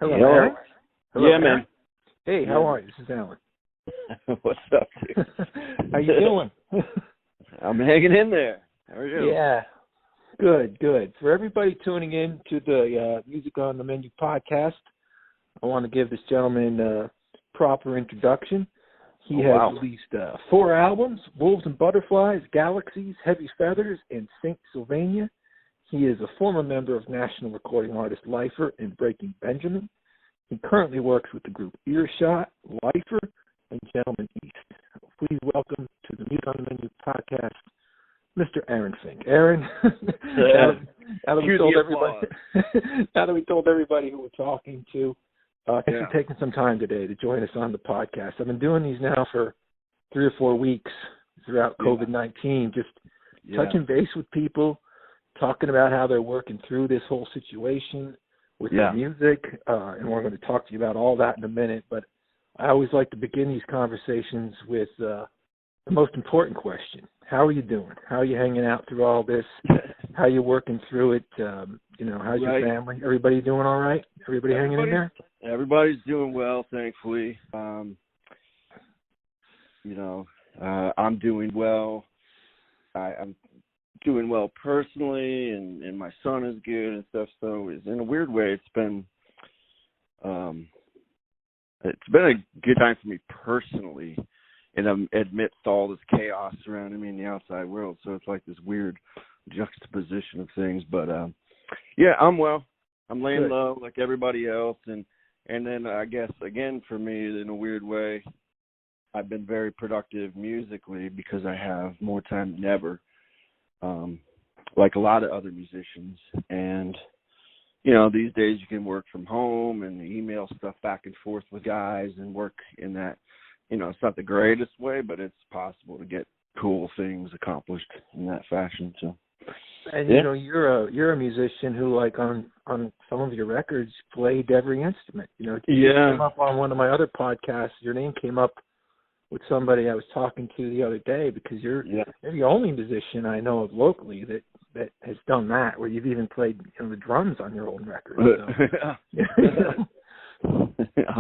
Hello, Yo. Aaron. Hello, Yeah, Aaron. man. Hey, how are you? This is Alan. What's up, dude? How you doing? I'm hanging in there. How are you? Yeah, good, good. For everybody tuning in to the Music on the Menu podcast, I want to give this gentleman a proper introduction. He has released 4 albums: Wolves and Butterflies, Galaxies, Heavy Feathers, and Fink, Sylvania. He is a former member of national recording artist Lifer and Breaking Benjamin. He currently works with the group Earshot, Lifer, and Gentleman East. Please welcome to the Music on the Menu podcast, Mr. Aaron Fink. Aaron, now that we told everybody who we're talking to, thanks for taking some time today to join us on the podcast. I've been doing these now for 3 or 4 weeks throughout COVID-19, just touching base with people, talking about how they're working through this whole situation with their music, and we're going to talk to you about all that in a minute. But I always like to begin these conversations with the most important question. How are you doing? How are you hanging out through all this? How are you working through it? How's your family? Everybody doing all right? Everybody hanging in there? Everybody's doing well, thankfully. I'm doing well. I'm doing well personally, and my son is good and stuff. So in a weird way, it's been a good time for me personally, and I'm amidst all this chaos surrounding me in the outside world. So it's like this weird juxtaposition of things. But I'm well. I'm laying low like everybody else, and then I guess again for me in a weird way, I've been very productive musically because I have more time than ever. Like a lot of other musicians, and these days you can work from home and email stuff back and forth with guys and work in that, it's not the greatest way, but it's possible to get cool things accomplished in that fashion. So, and you're a musician who, like on some of your records, played every instrument. You came up on one of my other podcasts. Your name came up with somebody I was talking to the other day, because you're the only musician I know of locally that has done that, where you've even played the drums on your own record.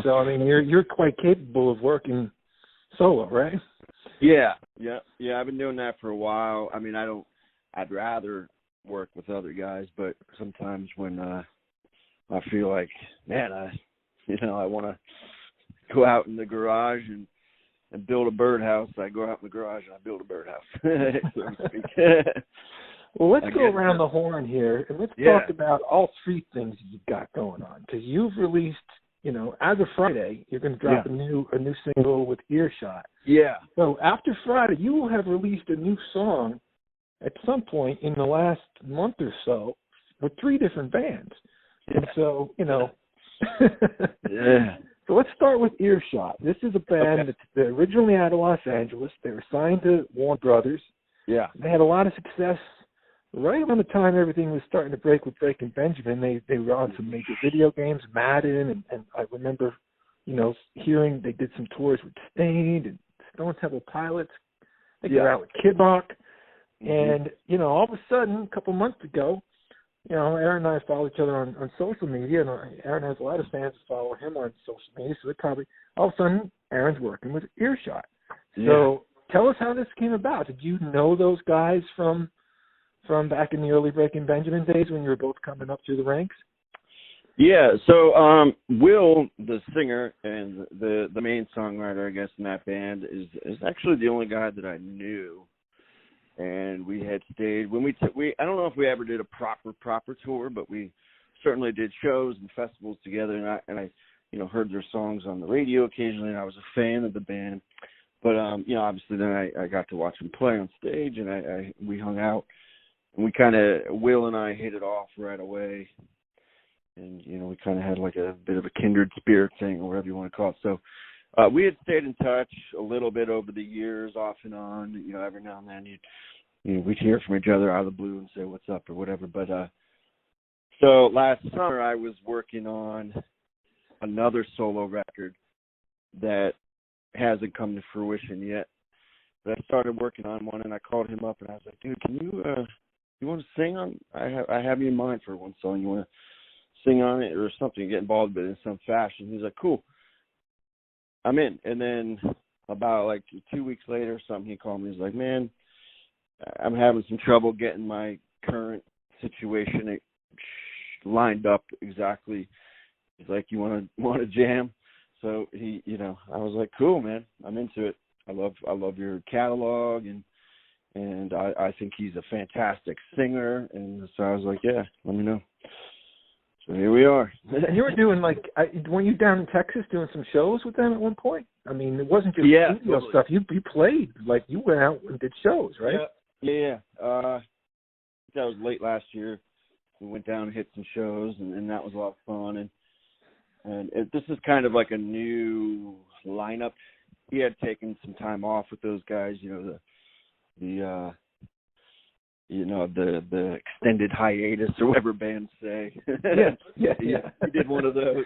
So, I mean, you're quite capable of working solo, right? Yeah. I've been doing that for a while. I mean, I'd rather work with other guys, but sometimes when I feel like, man, I want to go out in the garage and build a birdhouse, I go out in the garage and I build a birdhouse, so to speak. Well, let's go around the horn here, and let's talk about all 3 things you've got going on. Because you've released, as of Friday, you're going to drop a new single with Earshot. Yeah. So after Friday, you will have released a new song at some point in the last month or so with 3 different bands. And so, So let's start with Earshot. This is a band that's originally out of Los Angeles. They were signed to Warner Brothers. Yeah. They had a lot of success right around the time everything was starting to break with Breaking Benjamin. They were on some major video games, Madden, and I remember, hearing they did some tours with Stained and Stone Temple Pilots. They were out with Kid Rock. And, all of a sudden, a couple months ago, Aaron and I follow each other on social media, and Aaron has a lot of fans who follow him on social media, so all of a sudden, Aaron's working with Earshot. So tell us how this came about. Did you know those guys from back in the early Breaking Benjamin days when you were both coming up through the ranks? Yeah, so Will, the singer and the main songwriter, I guess, in that band, is actually the only guy that I knew. And we had stayed when we I don't know if we ever did a proper tour, but we certainly did shows and festivals together. And I heard their songs on the radio occasionally, and I was a fan of the band. But obviously then I got to watch them play on stage, and we hung out, and Will and I hit it off right away, and we kind of had like a bit of a kindred spirit thing, or whatever you want to call it. So. We had stayed in touch a little bit over the years, off and on. Every now and then we'd hear from each other out of the blue and say what's up or whatever. But so last summer I was working on another solo record that hasn't come to fruition yet. But I started working on one, and I called him up and I was like, dude, can you want to sing on? I have you in mind for one song. You want to sing on it or something, get involved in some fashion. He's like, cool, I'm in. And then about like 2 weeks later or something, he called me. He's like, man, I'm having some trouble getting my current situation lined up exactly. He's like, you want to jam? So he, I was like, cool, man, I'm into it. I love your catalog, and I think he's a fantastic singer. And so I was like, yeah, let me know. So here we are. And you were doing weren't you down in Texas doing some shows with them at one point? I mean, it wasn't just studio totally. stuff. You played, like you went out and did shows, right? Yeah. That was late last year. We went down and hit some shows, and that was a lot of fun. And this is kind of like a new lineup. He had taken some time off with those guys, the extended hiatus or whatever bands say. Yeah. He did one of those.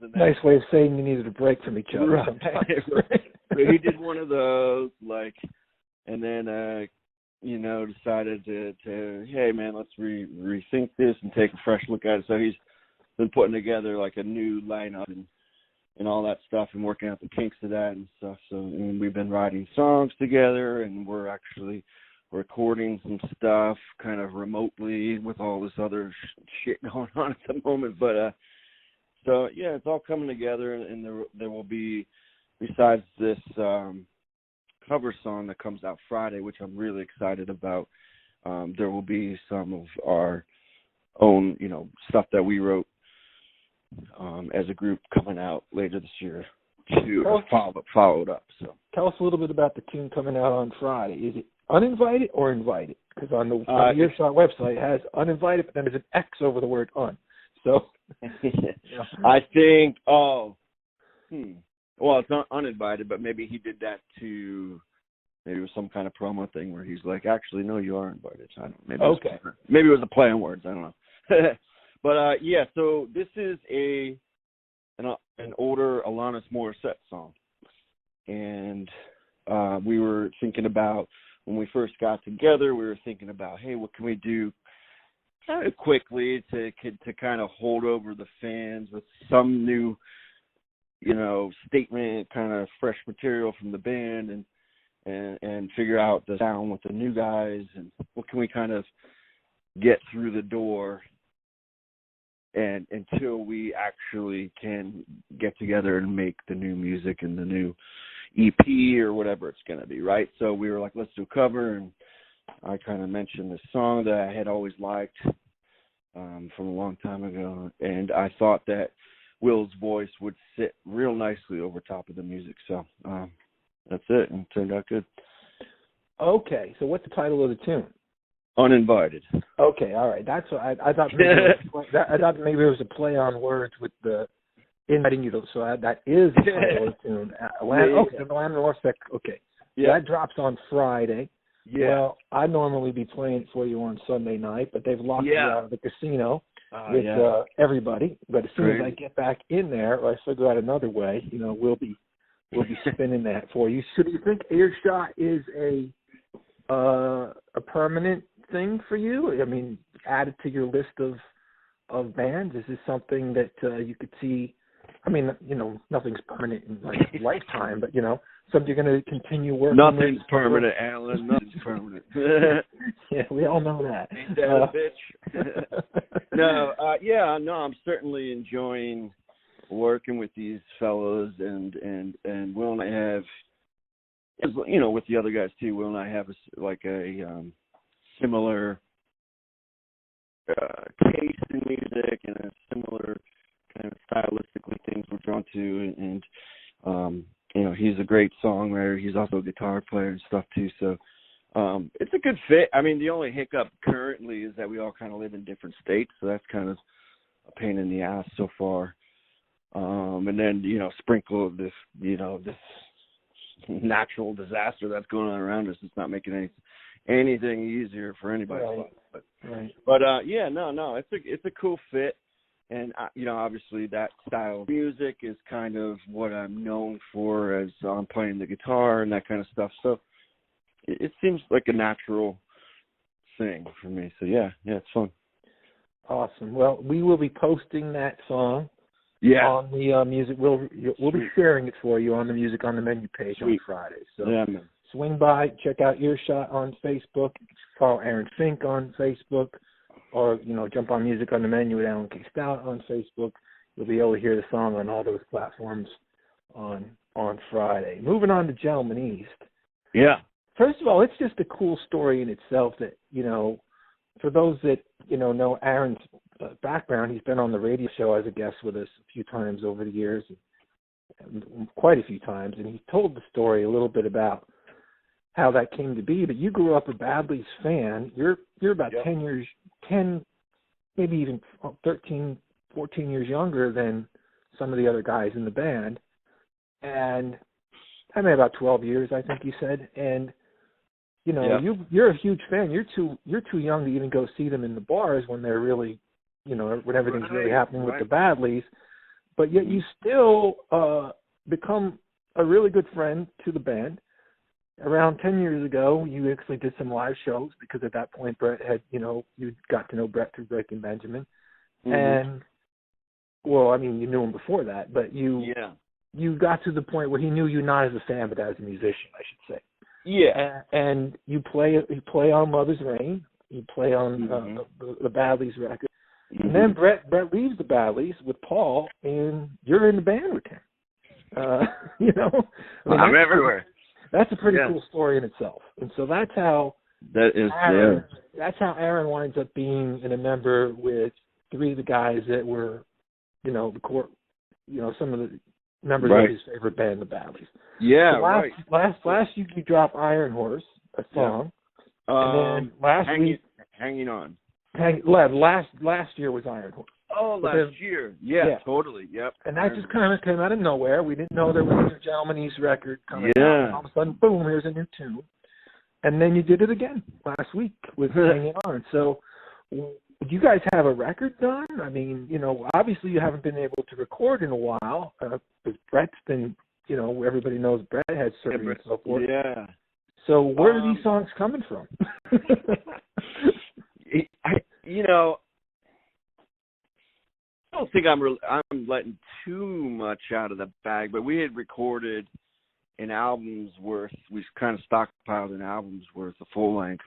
And nice way of saying you needed a break from each other. Right. Sometimes. He did one of those, and then decided to hey man, let's rethink this and take a fresh look at it. So he's been putting together like a new lineup and all that stuff, and working out the kinks of that and stuff. So we've been writing songs together, and we're actually recording some stuff kind of remotely with all this other shit going on at the moment. But so yeah, it's all coming together, and there will be, besides this cover song that comes out Friday, which I'm really excited about, there will be some of our own stuff that we wrote as a group coming out later this year to follow it up. So tell us a little bit about the tune coming out on Friday. Is it uninvited or invited? Because on the Earshot website it has uninvited, but then there's an X over the word un. So I think well, it's not uninvited, but maybe he did that to, maybe it was some kind of promo thing where he's like, actually no, you are invited. I don't know. Maybe it was a play on words. I don't know. But yeah, so this is an older Alanis Morissette song, and we were thinking about, when we first got together, we were thinking about, hey, what can we do kind of quickly to kind of hold over the fans with some new, statement, kind of fresh material from the band, and figure out the sound with the new guys, and what can we kind of get through the door, and until we actually can get together and make the new music and the new EP or whatever it's going to be, right? So we were like, let's do a cover, and I kind of mentioned this song that I had always liked from a long time ago, and I thought that Will's voice would sit real nicely over top of the music. So that's it, and it turned out good. Okay, so what's the title of the tune? Uninvited. Okay, all right. That's what I thought. I thought maybe it was a play on words with the inviting you to. So that is the title of the tune. Okay. Yeah. That drops on Friday. Yeah. Well, I'd normally be playing it for you on Sunday night, but they've locked me out of the casino with everybody. But as soon as I get back in there, or I figure out another way, we'll be spinning that for you. So do you think Earshot is a permanent thing for you? I mean, added to your list of bands? Is this something that you could see? I mean, nothing's permanent in lifetime, but something you're going to continue working. Nothing's permanent, Alan. Nothing's permanent. Yeah, we all know that. Ain't that a bitch? No, I'm certainly enjoying working with these fellows, and Will and I have, with the other guys too. Will and I have a similar taste in music, and a similar kind of stylistically things we're drawn to, and he's a great songwriter. He's also a guitar player and stuff too. So it's a good fit. I mean, the only hiccup currently is that we all kind of live in different states, so that's kind of a pain in the ass so far. And then sprinkle this this natural disaster that's going on around us. It's not making anything easier for anybody. Right. But it's a cool fit. And, obviously that style of music is kind of what I'm known for, as I'm playing the guitar and that kind of stuff. So it seems like a natural thing for me. So, yeah, it's fun. Awesome. Well, we will be posting that song on the music. We'll be sharing it for you on the Music on the Menu page on Friday. So swing by, check out Earshot on Facebook, follow Aaron Fink on Facebook, or jump on Music on the Menu with Alan K. Stout on Facebook. You'll be able to hear the song on all those platforms on Friday. Moving on to Gentleman East. Yeah. First of all, it's just a cool story in itself that, for those that, know Aaron's background, he's been on the radio show as a guest with us a few times over the years, quite a few times, and he told the story a little bit about how that came to be. But you grew up a Badleys fan. You're about 10, maybe even 13, 14 years younger than some of the other guys in the band. And I mean, about 12 years, I think you said. And you're a huge fan. You're too young to even go see them in the bars when they're really, when everything's really happening with the Badleys. But yet you still become a really good friend to the band. Around 10 years ago, you actually did some live shows because at that point Brett had, you got to know Brett through Breaking Benjamin. Mm-hmm. And, well, I mean, you knew him before that, but you got to the point where he knew you not as a fan, but as a musician, I should say. Yeah. And you play on Mother's Rain. You play on the Badleys record. Mm-hmm. And then Brett leaves the Badleys with Paul, and you're in the band with him. I'm everywhere. That's a pretty cool story in itself. And so that's how Aaron winds up being a member with three of the guys that were, the core, some of the members of his favorite band, the Badleys. Yeah, so last year you dropped Iron Horse, a song. And then last week, Hanging On. Last year was Iron Horse. Oh, last year. Yeah, totally. Yep. And that just kind of came out of nowhere. We didn't know there was a new Gentleman East record coming out. And all of a sudden, boom, here's a new tune. And then you did it again last week with Hanging On. So do you guys have a record done? I mean, obviously you haven't been able to record in a while because Brett's been, everybody knows Brett had surgery and so forth. Yeah. So where are these songs coming from? I don't think I'm letting too much out of the bag, but we had recorded an album's worth. We kind of stockpiled an album's worth of full length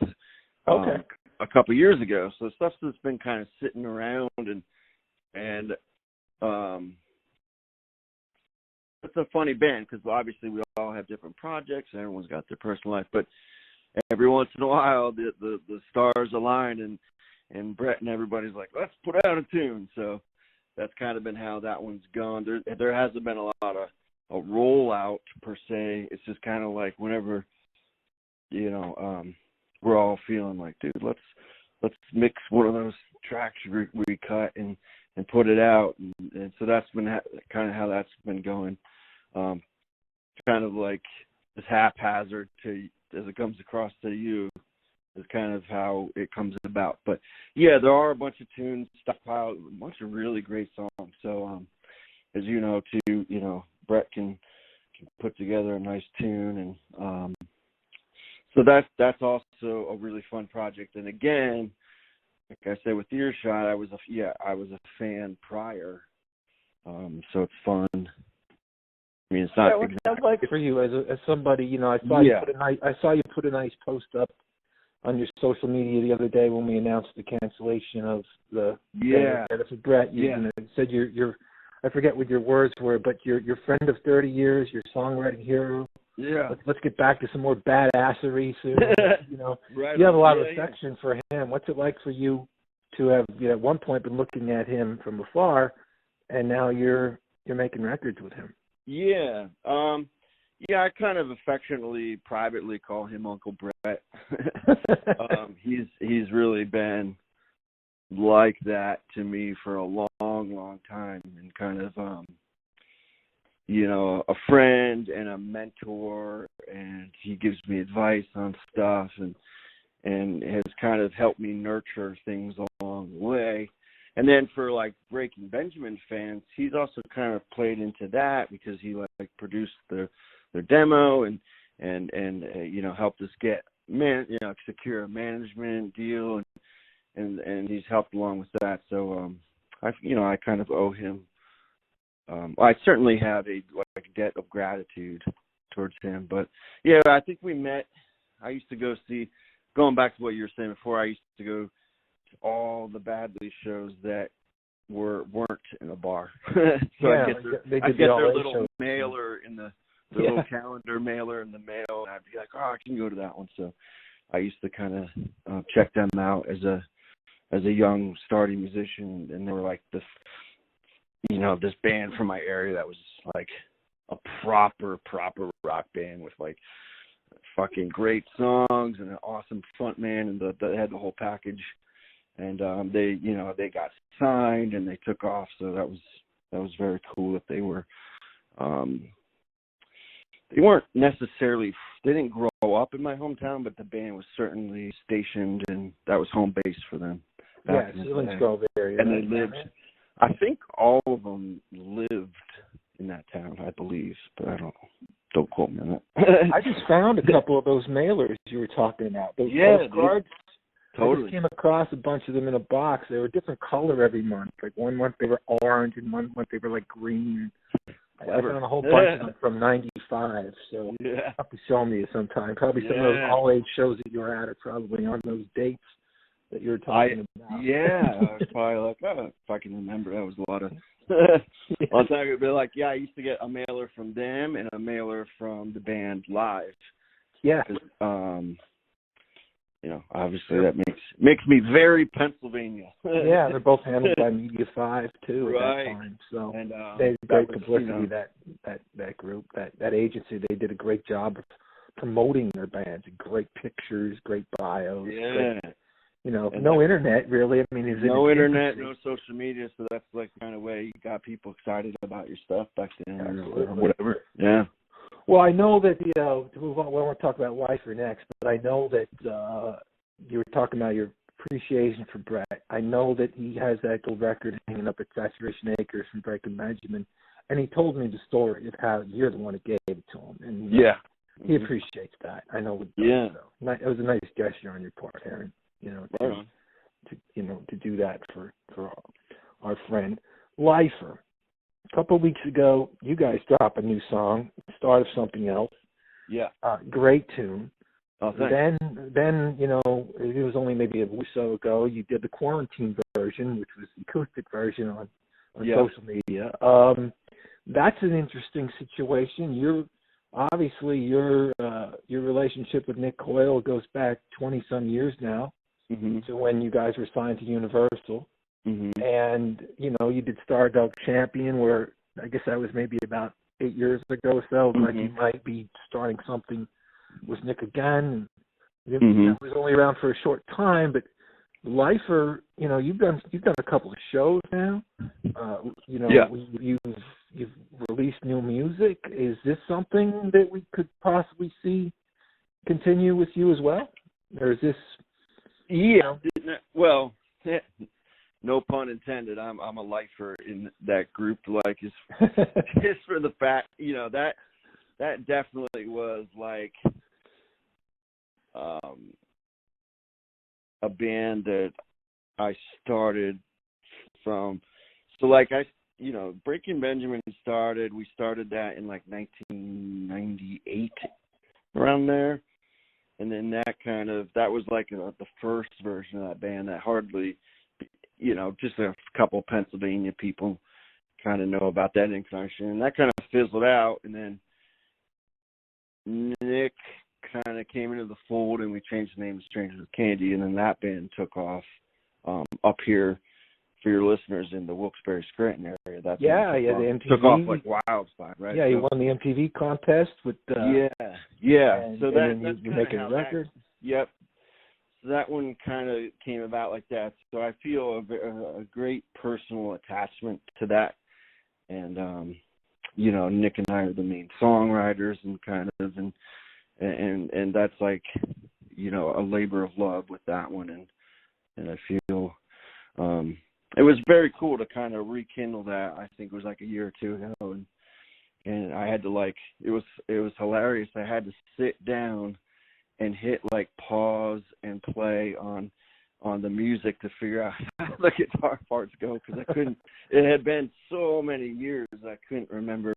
a couple of years ago. So stuff that's been kind of sitting around, and it's a funny band because obviously we all have different projects and everyone's got their personal life, but every once in a while the stars align and Brett and everybody's like, let's put out a tune. So that's kind of been how that one's gone. There hasn't been a lot of a rollout per se. It's just kind of like whenever, we're all feeling like, dude, let's mix one of those tracks we cut and put it out. And so that's been kind of how that's been going. Kind of like this haphazard as it comes across to you is kind of how it comes about. But yeah, there are a bunch of tunes stockpiled, a bunch of really great songs. So as you know too, Brett can put together a nice tune, and so that's also a really fun project. And again, like I said with Earshot, I was a fan prior, so it's fun. I mean, it's not. What's that like for you as somebody? I saw you put a nice post up on your social media the other day when we announced the cancellation of the for Brett. You said you're I forget what your words were, but your friend of 30 years, your songwriting hero. Yeah. Let's get back to some more badassery soon. You have a lot of affection for him. What's it like for you to have at one point been looking at him from afar, and now you're making records with him? Yeah. I kind of affectionately, privately call him Uncle Brett. He's really been like that to me for a long, long time, and kind of, a friend and a mentor, and he gives me advice on stuff and has kind of helped me nurture things along the way. And then for like Breaking Benjamin fans, he's also kind of played into that because he produced their demo and helped us get secure a management deal and he's helped along with that. So I kind of owe him. I certainly have a debt of gratitude towards him. But yeah, I think we met. I used to go see. Going back to what you were saying before, I used to go to all the Badley shows that weren't in a bar. So I get their little shows. Mailer in the little calendar mailer in the mail, and I'd be like, oh, I can go to that one. So I used to kind of check them out as a young starting musician, and they were like this band from my area that was like a proper rock band with like fucking great songs and an awesome front man, and they had the whole package. And they got signed and they took off, so that was very cool that they were they weren't necessarily, they didn't grow up in my hometown, but the band was certainly stationed, and that was home base for them. Yeah, Sealands Grove area. And they lived, I think all of them lived in that town, I believe, but I don't quote me on that. I just found a couple of those mailers you were talking about. Those postcards. Totally. I just came across a bunch of them in a box. They were a different color every month. Like one month they were orange, and one month they were like green. I found a whole bunch of them from '95. So you'll have to show me sometime. Probably some of those all-age shows that you were at are probably on those dates that you were talking about. Yeah, I was probably like, oh, if I can remember, that was a lot of. One time it'd be like, I used to get a mailer from them and a mailer from the band live. Yeah. Obviously that makes me very Pennsylvania. Yeah, they're both handled by Media 5 too at that time. So they had great publicity. That group, that agency, they did a great job of promoting their bands. Great pictures, great bios. Yeah. Great, no internet really. I mean, no internet, no social media. So that's like the kind of way you got people excited about your stuff back then, or whatever. Yeah. Well, I know that we won't talk about Lifer next, but I know that you were talking about your appreciation for Brett. I know that he has that gold record hanging up at Saturation Acres from Breaking Benjamin, and he told me the story of how you're the one that gave it to him, and he appreciates that. I know. It was a nice gesture on your part, Aaron. To do that for our friend Lifer. A couple of weeks ago, you guys dropped a new song, Start of Something Else. Yeah. Great tune. Oh, thanks. Then, it was only maybe a week or so ago, you did the quarantine version, which was the acoustic version on social media. That's an interesting situation. Your relationship with Nick Coyle goes back 20-some years now, to when you guys were signed to Universal. Mm-hmm. And, you did Stardust Champion, where I guess that was maybe about 8 years ago or so. Like you might be starting something with Nick again. That was only around for a short time, but Lifer, you've done a couple of shows now. You've released new music. Is this something that we could possibly see continue with you as well? Or is this... Yeah. Well... No pun intended. I'm a lifer in that group. Like, is just for the fact, that definitely was like a band that I started from. So like Breaking Benjamin started. We started that in like 1998, around there, and then that was like the first version of that band that hardly. Just a couple of Pennsylvania people kind of know about that incarnation. And that kind of fizzled out. And then Nick kind of came into the fold, and we changed the name to Strangers with Candy. And then that band took off up here for your listeners in the Wilkes-Barre, Scranton area. The MTV. Took off like wildfire, right? Yeah, you won the MTV contest with... And so that's you're making a record? Yep. That one kind of came about like that. So I feel a great personal attachment to that. And, Nick and I are the main songwriters and and that's like, a labor of love with that one. And I feel, it was very cool to kind of rekindle that. I think it was like a year or two ago. And I had to it was hilarious. I had to sit down and hit like pause and play on on the music to figure out how the guitar parts go, because I couldn't. It had been so many years I couldn't remember.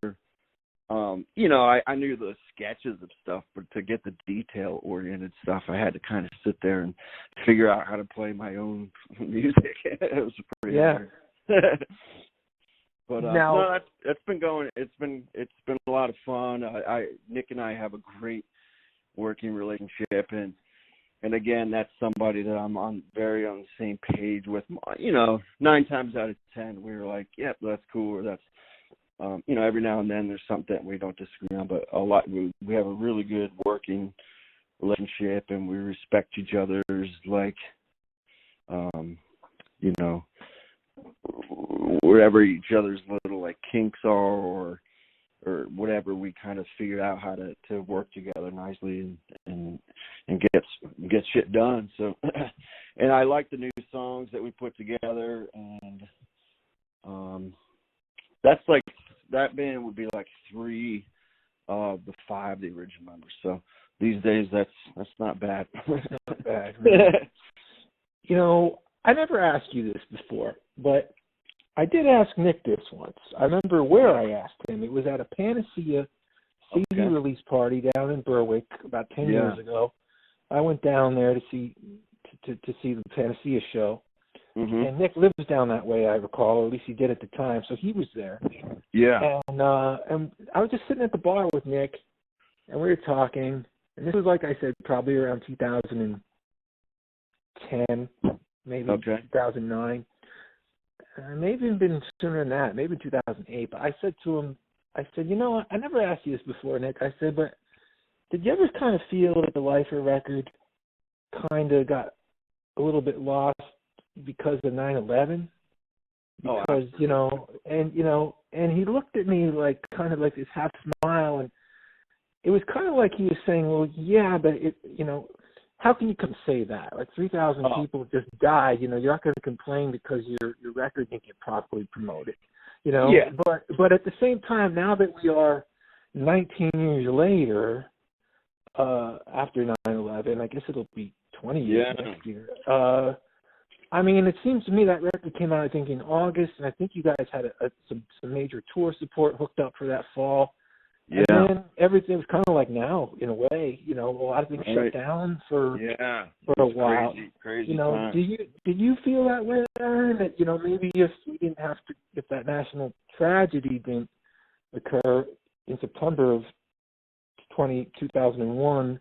I knew the sketches of stuff, but to get the detail-oriented stuff, I had to kind of sit there and figure out how to play my own music. It was pretty weird. But now, no, that's been going. It's been a lot of fun. Nick and I have a great working relationship, and again, that's somebody that I'm very on the same page with. 9 times out of 10, we were like, yep, that's cool, or that's. Every now and then there's something that we don't disagree on, but a lot we have a really good working relationship, and we respect each other's wherever each other's little kinks are or whatever, we kind of figured out how to work together nicely and get shit done. So, and I like the new songs that we put together, and that's that band would be 3 of the 5 the original members. So these days that's not bad. Not bad. Right? I never asked you this before, but I did ask Nick this once. I remember where I asked him. It was at a Panacea CD release party down in Berwick about 10 years ago. I went down there to see the Panacea show. Mm-hmm. And Nick lives down that way, I recall, or at least he did at the time, so he was there. Yeah. And I was just sitting at the bar with Nick, and we were talking, and this was, like I said, probably around 2010, maybe 2009. Maybe even been sooner than that, maybe 2008. But I said to him, I never asked you this before, Nick. I said, but did you ever kind of feel that the Lifer record kind of got a little bit lost because of 9/11? Because, and he looked at me kind of like this half smile, and it was kind of like he was saying, well, yeah, but how can you come say that? 3,000 people just died. You're not going to complain because your record didn't get properly promoted. Yeah. But at the same time, now that we are 19 years later, after 9/11, I guess it'll be 20 years next year. It seems to me that record came out, I think, in August, and I think you guys had some major tour support hooked up for that fall. Yeah. And then everything was kind of like now, in a way. A lot of things shut down for a while. Crazy time. Did you feel that way, Aaron? That maybe if that national tragedy didn't occur in September of 2001,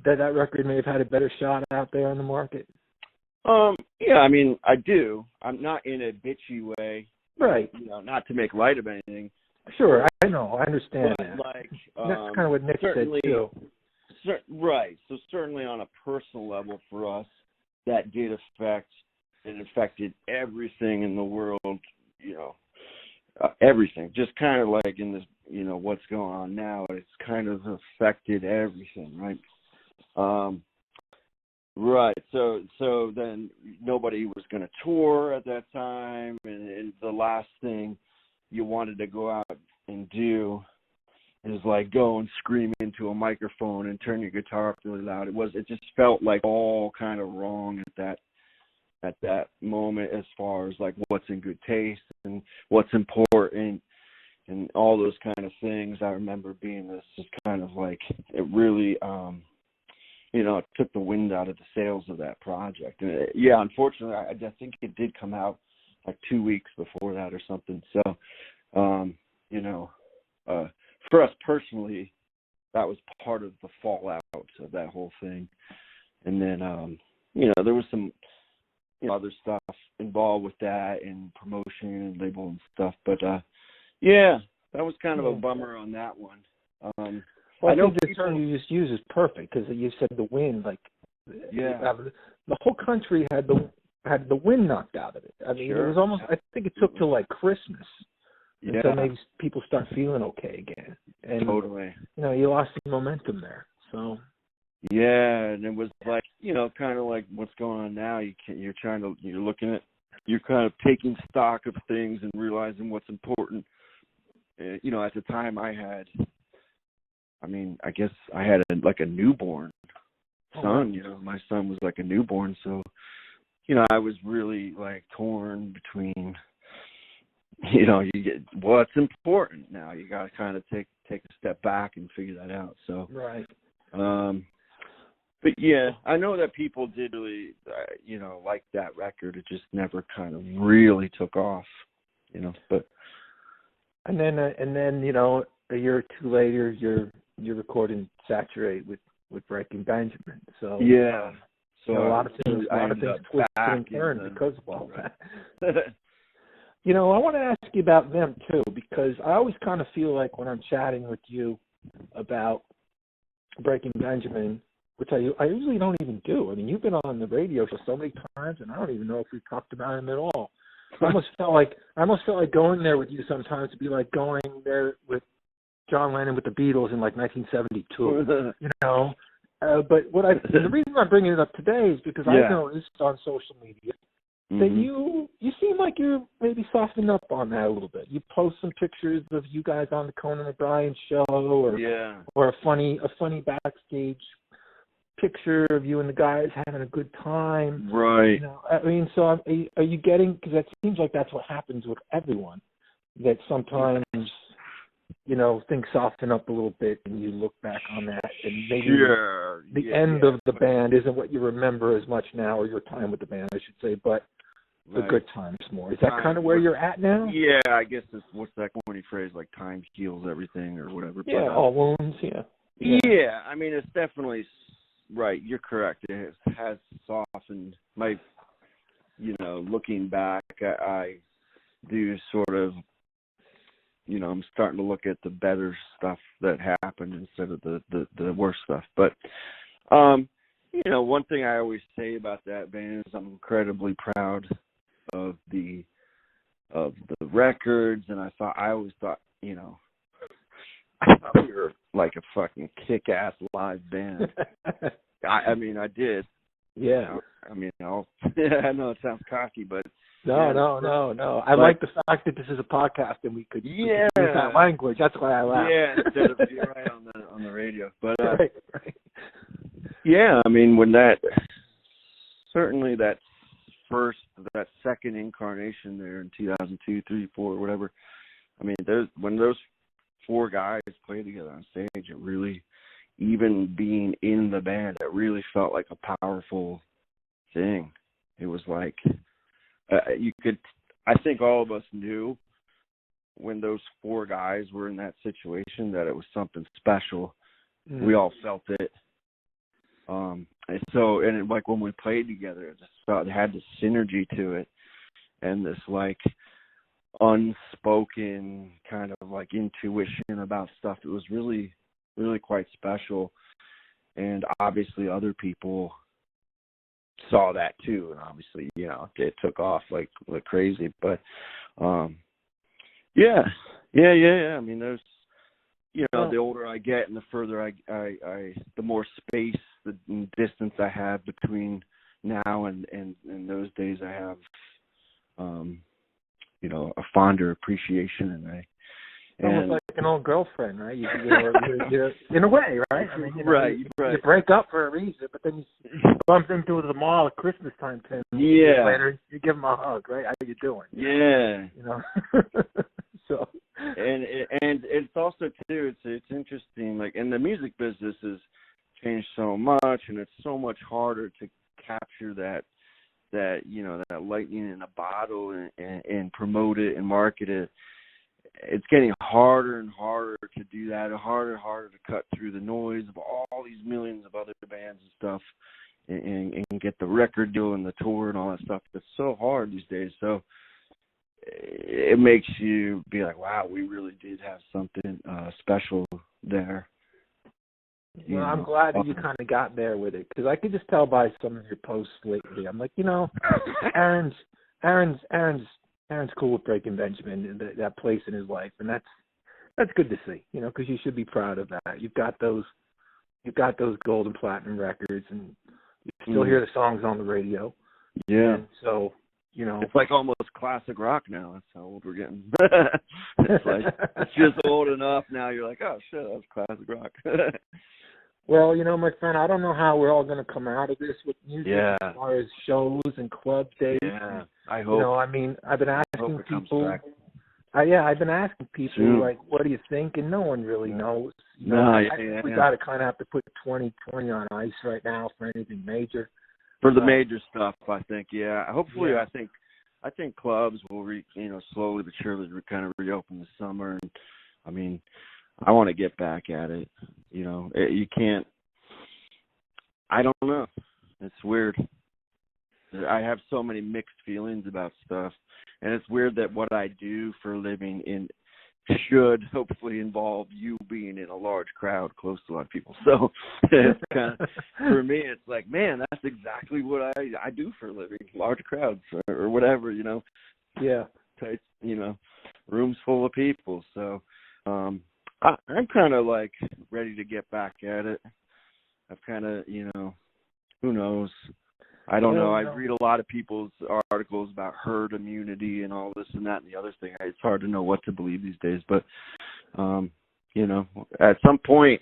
that record may have had a better shot out there on the market. I do. I'm not in a bitchy way. Right. Not to make light of anything. Sure, I know. I understand that. That's kind of what Nick said, too. Right. So certainly on a personal level for us, that did affected everything in the world, everything. Just kind of like in this, what's going on now, it's kind of affected everything, right? Right. So then nobody was going to tour at that time, and the last thing you wanted to go out and do is go and scream into a microphone and turn your guitar up really loud. It just felt like all kind of wrong at that moment, as far as what's in good taste and what's important and all those kind of things. I remember being this just kind of it really it took the wind out of the sails of that project. And unfortunately, I think it did come out 2 weeks before that or something. So, for us personally, that was part of the fallout of that whole thing. And then, there was some other stuff involved with that and promotion and label and stuff. But, that was kind of a bummer on that one. I think the term you just used is perfect, because you said the wind. The whole country had the wind knocked out of it. It was almost. I think it took till Christmas until maybe people start feeling okay again. And, totally. You lost the momentum there. So. Yeah, and it was kind of like what's going on now. You're looking at, you're kind of taking stock of things and realizing what's important. At the time I guess I had a newborn son. My son was a newborn, so I was really like torn between, you get what's important now. You got to kind of take a step back and figure that out. So, right. But yeah, I know that people did really, like that record. It just never kind of really took off, But and then a year or two later, you're recording "Saturate" with Breaking Benjamin. So yeah, so a lot of things twisted and turned because of all that. I want to ask you about them too, because I always kind of feel like when I'm chatting with you about Breaking Benjamin, which I usually don't even do. I mean, you've been on the radio show so many times, and I don't even know if we've talked about him at all. I almost felt like going there with you sometimes to be like going there with John Lennon with the Beatles in like 1972. But the reason I'm bringing it up today is because I noticed on social media that you seem like you're maybe softening up on that a little bit. You post some pictures of you guys on the Conan O'Brien show, or a funny backstage picture of you and the guys having a good time. Right. So are you getting, because it seems like that's what happens with everyone, that sometimes, things soften up a little bit and you look back on that and maybe the end of the band isn't what you remember as much now, or your time with the band, I should say, but the good times more. Is that kind of where you're at now? Yeah, I guess what's that corny phrase, like time heals everything or whatever. Yeah, all wounds, yeah. Yeah, I mean, it's definitely... Right, you're correct. It has softened. Looking back, I do sort of, I'm starting to look at the better stuff that happened instead of the worst stuff. But, one thing I always say about that band is I'm incredibly proud of the records, and I always thought, I thought we were like a fucking kick-ass live band. I mean, I did. Yeah. I know it sounds cocky, but... No. I like the fact that this is a podcast and we could use that language. That's why I laugh. Yeah, instead of being right on the radio. But, right. yeah, I mean, when certainly that second incarnation there in 2002, 3, 4, whatever, I mean, when those four guys played together on stage, it really, even being in the band, it really felt like a powerful thing. It was like I think all of us knew when those four guys were in that situation that it was something special. We all felt it. Like when we played together, it just felt it had this synergy to it, and this like unspoken kind of like intuition about stuff. It was really, really quite special, and obviously other people saw that too, and obviously it took off like crazy. But yeah. I mean, there's the older I get and the further I the more space, the distance I have between now and those days, I have a fonder appreciation, almost like an old girlfriend, right? You're in a way, right? I mean, right. You break up for a reason, but then you bump into the mall at Christmas time 10 years later, you give them a hug, right? How you doing? Yeah. So. And it's also too, it's interesting, like, and the music business has changed so much, and it's so much harder to capture that lightning in a bottle and promote it and market it. It's getting harder and harder to do that, harder and harder to cut through the noise of all these millions of other bands and stuff, and get the record deal and the tour and all that stuff. It's so hard these days. So it makes you be like, wow, we really did have something special there. Well, I'm glad that you kind of got there with it, because I could just tell by some of your posts lately. I'm like, Aaron's cool with Breaking Benjamin, that place in his life, and that's good to see, because you should be proud of that. You've got those gold and platinum records, and you still hear the songs on the radio. Yeah. And so, it's like almost classic rock now. That's how old we're getting. It's like it's just old enough now. You're like, oh shit, that's classic rock. Well, my friend, I don't know how we're all going to come out of this with music as Yeah. far as shows and club dates. Yeah, I hope. I've been asking people. I've been asking people, Soon. like, what do you think? And no one really knows. I think we got to kind of have to put 2020 on ice right now for anything major. For the major stuff, I think, Hopefully, yeah. I think clubs will, slowly but surely kind of reopen this summer. And, I mean, I want to get back at it. You can't. I don't know. It's weird. I have so many mixed feelings about stuff, and it's weird that what I do for a living should hopefully involve you being in a large crowd close to a lot of people. So it's kind of, for me, it's like, man, that's exactly what I do for a living, large crowds or whatever, Yeah. Tight, rooms full of people. So I'm kind of like ready to get back at it. I've kind of, who knows? I don't know. I read a lot of people's articles about herd immunity and all this and that and the other thing. It's hard to know what to believe these days. But, at some point,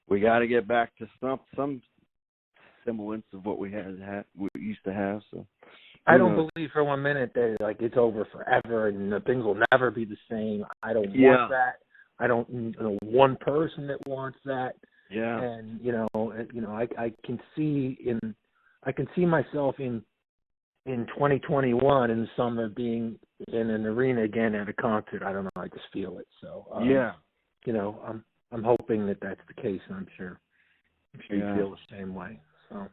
we got to get back to some semblance of what we used to have. So I don't believe for 1 minute that it's over forever and things will never be the same. I don't want that. I don't know one person that wants that. Yeah. And I can see myself in 2021 in the summer being in an arena again at a concert. I don't know. I just feel it. So I'm hoping that that's the case. And I'm sure you feel the same way. So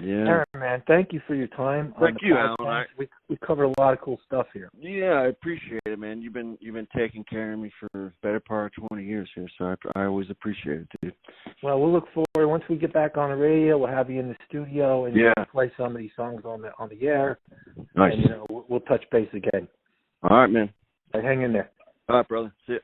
Aaron, man, thank you for your time. Thank you, Alan. We covered a lot of cool stuff here. Yeah, I appreciate it, man. You've been taking care of me for the better part of 20 years here, so I always appreciate it, dude. Well, we'll look forward. Once we get back on the radio, we'll have you in the studio and play some of these songs on the air. Nice. And we'll touch base again. All right, man. Hang in there. All right, brother. See ya.